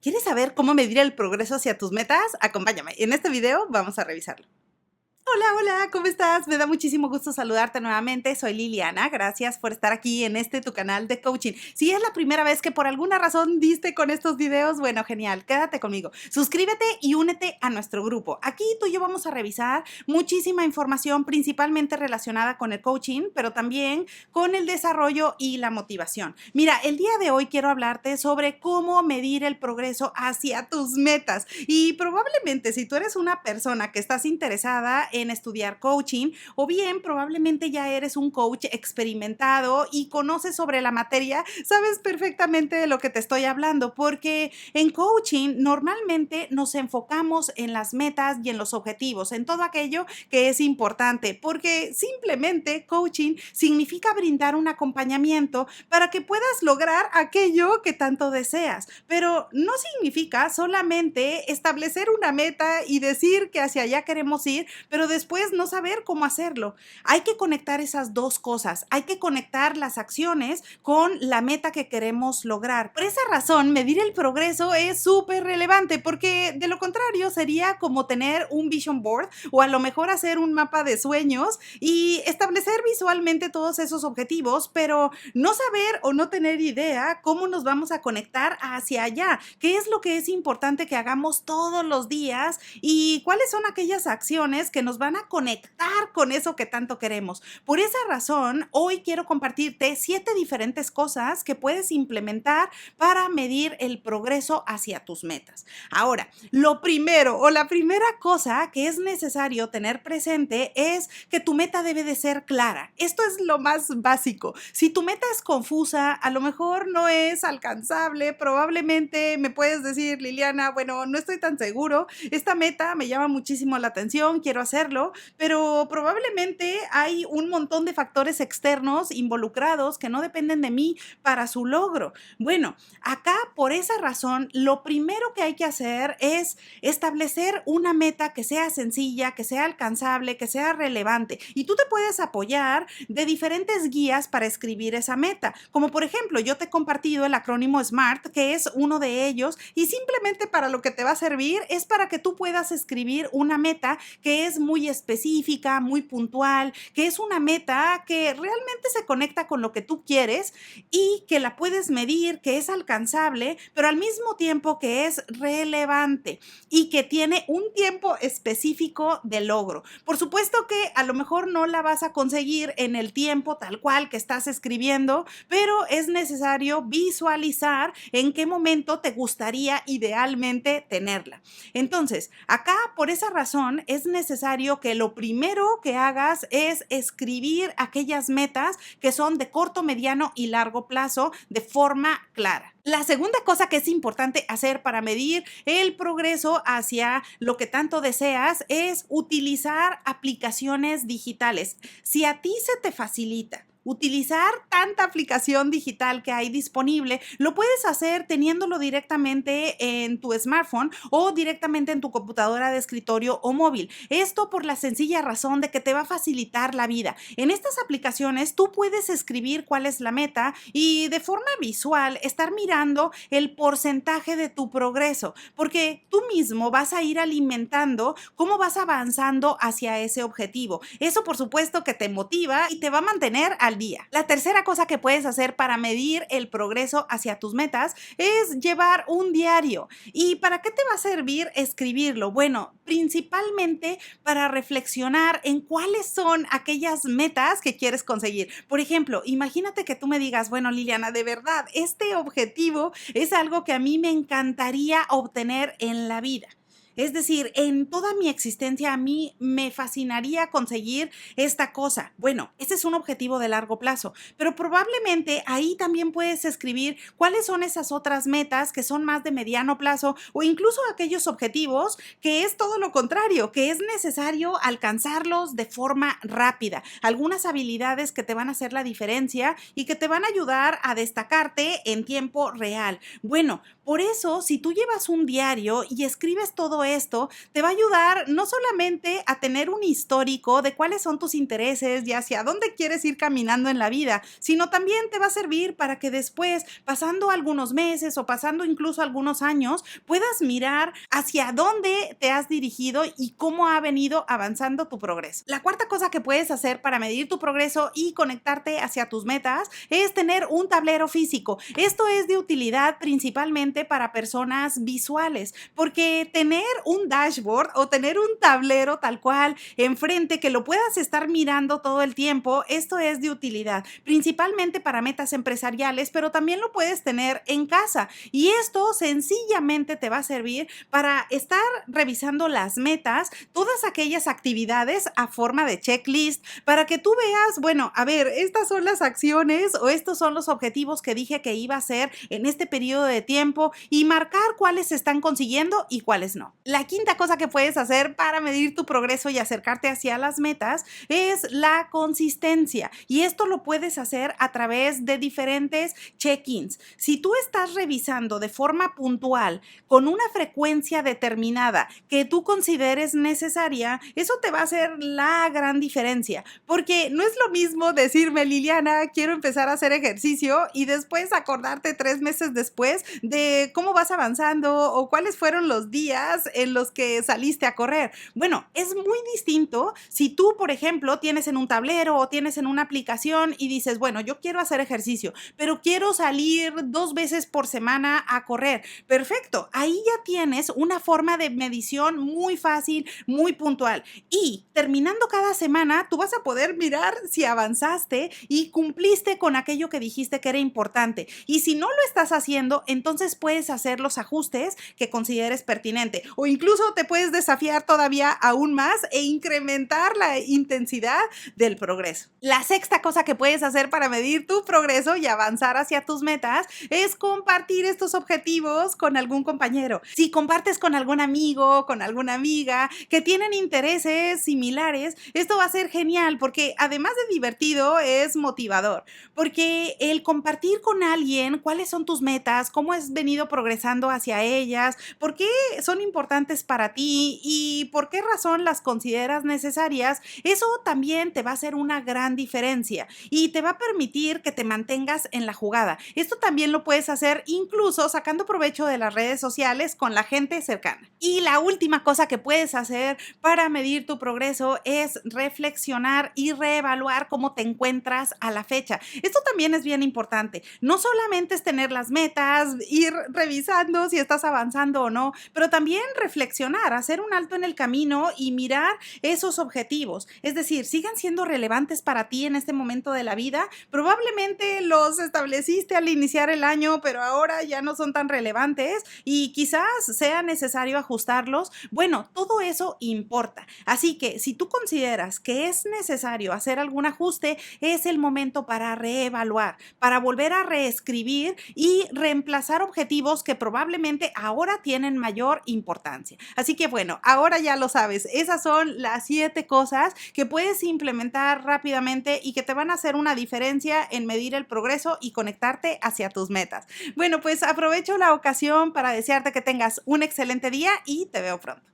¿Quieres saber cómo medir el progreso hacia tus metas? Acompáñame. En este video vamos a revisarlo. Hola, hola, ¿cómo estás? Me da muchísimo gusto saludarte nuevamente. Soy Liliana. Gracias por estar aquí en tu canal de coaching. Si es la primera vez que por alguna razón diste con estos videos, bueno, genial, quédate conmigo. Suscríbete y únete a nuestro grupo. Aquí tú y yo vamos a revisar muchísima información, principalmente relacionada con el coaching, pero también con el desarrollo y la motivación. Mira, el día de hoy quiero hablarte sobre cómo medir el progreso hacia tus metas. Y probablemente si tú eres una persona que estás interesada en estudiar coaching, o bien probablemente ya eres un coach experimentado y conoces sobre la materia, sabes perfectamente de lo que te estoy hablando, porque en coaching normalmente nos enfocamos en las metas y en los objetivos, en todo aquello que es importante, porque simplemente coaching significa brindar un acompañamiento para que puedas lograr aquello que tanto deseas, pero no significa solamente establecer una meta y decir que hacia allá queremos ir, pero después no saber cómo hacerlo. Hay que conectar esas dos cosas. Hay que conectar las acciones con la meta que queremos lograr. Por esa razón, medir el progreso es súper relevante porque de lo contrario sería como tener un vision board o a lo mejor hacer un mapa de sueños y establecer visualmente todos esos objetivos, pero no saber o no tener idea cómo nos vamos a conectar hacia allá. ¿Qué es lo que es importante que hagamos todos los días y cuáles son aquellas acciones que nos van a conectar con eso que tanto queremos? Por esa razón, hoy quiero compartirte 7 diferentes cosas que puedes implementar para medir el progreso hacia tus metas. Ahora, lo primero o la primera cosa que es necesario tener presente es que tu meta debe de ser clara. Esto es lo más básico. Si tu meta es confusa, a lo mejor no es alcanzable, probablemente me puedes decir, Liliana, bueno, no estoy tan seguro, esta meta me llama muchísimo la atención, quiero hacerlo, pero probablemente hay un montón de factores externos involucrados que no dependen de mí para su logro. Bueno, acá por esa razón, lo primero que hay que hacer es establecer una meta que sea sencilla, que sea alcanzable, que sea relevante. Y tú te puedes apoyar de diferentes guías para escribir esa meta. Como por ejemplo, yo te he compartido el acrónimo SMART, que es uno de ellos, y simplemente para lo que te va a servir es para que tú puedas escribir una meta que es muy específica, muy puntual, que es una meta que realmente se conecta con lo que tú quieres y que la puedes medir, que es alcanzable, pero al mismo tiempo que es relevante y que tiene un tiempo específico de logro. Por supuesto que a lo mejor no la vas a conseguir en el tiempo tal cual que estás escribiendo, pero es necesario visualizar en qué momento te gustaría idealmente tenerla. Entonces, acá por esa razón es necesario que lo primero que hagas es escribir aquellas metas que son de corto, mediano y largo plazo de forma clara. La segunda cosa que es importante hacer para medir el progreso hacia lo que tanto deseas es utilizar aplicaciones digitales. Si a ti se te facilita utilizar tanta aplicación digital que hay disponible, lo puedes hacer teniéndolo directamente en tu smartphone o directamente en tu computadora de escritorio o móvil. Esto por la sencilla razón de que te va a facilitar la vida. En estas aplicaciones tú puedes escribir cuál es la meta y de forma visual estar mirando el porcentaje de tu progreso, porque tú mismo vas a ir alimentando cómo vas avanzando hacia ese objetivo. Eso por supuesto que te motiva y te va a mantener al día. La tercera cosa que puedes hacer para medir el progreso hacia tus metas es llevar un diario. ¿Y para qué te va a servir escribirlo? Bueno, principalmente para reflexionar en cuáles son aquellas metas que quieres conseguir. Por ejemplo, imagínate que tú me digas, bueno, Liliana, de verdad, este objetivo es algo que a mí me encantaría obtener en la vida. Es decir, en toda mi existencia a mí me fascinaría conseguir esta cosa. Bueno, ese es un objetivo de largo plazo, pero probablemente ahí también puedes escribir cuáles son esas otras metas que son más de mediano plazo o incluso aquellos objetivos que es todo lo contrario, que es necesario alcanzarlos de forma rápida. Algunas habilidades que te van a hacer la diferencia y que te van a ayudar a destacarte en tiempo real. Bueno, Por eso, si tú llevas un diario y escribes todo esto, te va a ayudar no solamente a tener un histórico de cuáles son tus intereses y hacia dónde quieres ir caminando en la vida, sino también te va a servir para que después, pasando algunos meses o pasando incluso algunos años, puedas mirar hacia dónde te has dirigido y cómo ha venido avanzando tu progreso. La cuarta cosa que puedes hacer para medir tu progreso y conectarte hacia tus metas es tener un tablero físico. Esto es de utilidad principalmente para personas visuales, porque tener un dashboard o tener un tablero tal cual enfrente que lo puedas estar mirando todo el tiempo, esto es de utilidad, principalmente para metas empresariales, pero también lo puedes tener en casa y esto sencillamente te va a servir para estar revisando las metas, todas aquellas actividades a forma de checklist, para que tú veas, bueno, a ver, estas son las acciones o estos son los objetivos que dije que iba a hacer en este periodo de tiempo y marcar cuáles se están consiguiendo y cuáles no. La quinta cosa que puedes hacer para medir tu progreso y acercarte hacia las metas es la consistencia y esto lo puedes hacer a través de diferentes check-ins. Si tú estás revisando de forma puntual con una frecuencia determinada que tú consideres necesaria, eso te va a hacer la gran diferencia, porque no es lo mismo decirme, Liliana, quiero empezar a hacer ejercicio y después acordarte 3 meses después de cómo vas avanzando o cuáles fueron los días en los que saliste a correr. Bueno, es muy distinto si tú, por ejemplo, tienes en un tablero o tienes en una aplicación y dices, bueno, yo quiero hacer ejercicio, pero quiero salir 2 veces por semana a correr. Perfecto, ahí ya tienes una forma de medición muy fácil, muy puntual. Y terminando cada semana, tú vas a poder mirar si avanzaste y cumpliste con aquello que dijiste que era importante. Y si no lo estás haciendo, entonces puedes hacer los ajustes que consideres pertinente. O incluso te puedes desafiar todavía aún más e incrementar la intensidad del progreso. La sexta cosa que puedes hacer para medir tu progreso y avanzar hacia tus metas es compartir estos objetivos con algún compañero. Si compartes con algún amigo, con alguna amiga que tienen intereses similares, esto va a ser genial porque además de divertido es motivador, porque el compartir con alguien cuáles son tus metas, cómo has venido progresando hacia ellas, por qué son importantes para ti y por qué razón las consideras necesarias, eso también te va a hacer una gran diferencia y te va a permitir que te mantengas en la jugada. Esto también lo puedes hacer incluso sacando provecho de las redes sociales con la gente cercana. Y la última cosa que puedes hacer para medir tu progreso es reflexionar y reevaluar cómo te encuentras a la fecha. Esto también es bien importante. No solamente es tener las metas, ir revisando si estás avanzando o no, pero también reflexionar, hacer un alto en el camino y mirar esos objetivos. Es decir, ¿siguen siendo relevantes para ti en este momento de la vida? Probablemente los estableciste al iniciar el año, pero ahora ya no son tan relevantes y quizás sea necesario ajustarlos. Bueno, todo eso importa. Así que si tú consideras que es necesario hacer algún ajuste, es el momento para reevaluar, para volver a reescribir y reemplazar objetivos que probablemente ahora tienen mayor importancia. Así que bueno, ahora ya lo sabes, esas son las 7 cosas que puedes implementar rápidamente y que te van a hacer una diferencia en medir el progreso y conectarte hacia tus metas. Bueno, pues aprovecho la ocasión para desearte que tengas un excelente día y te veo pronto.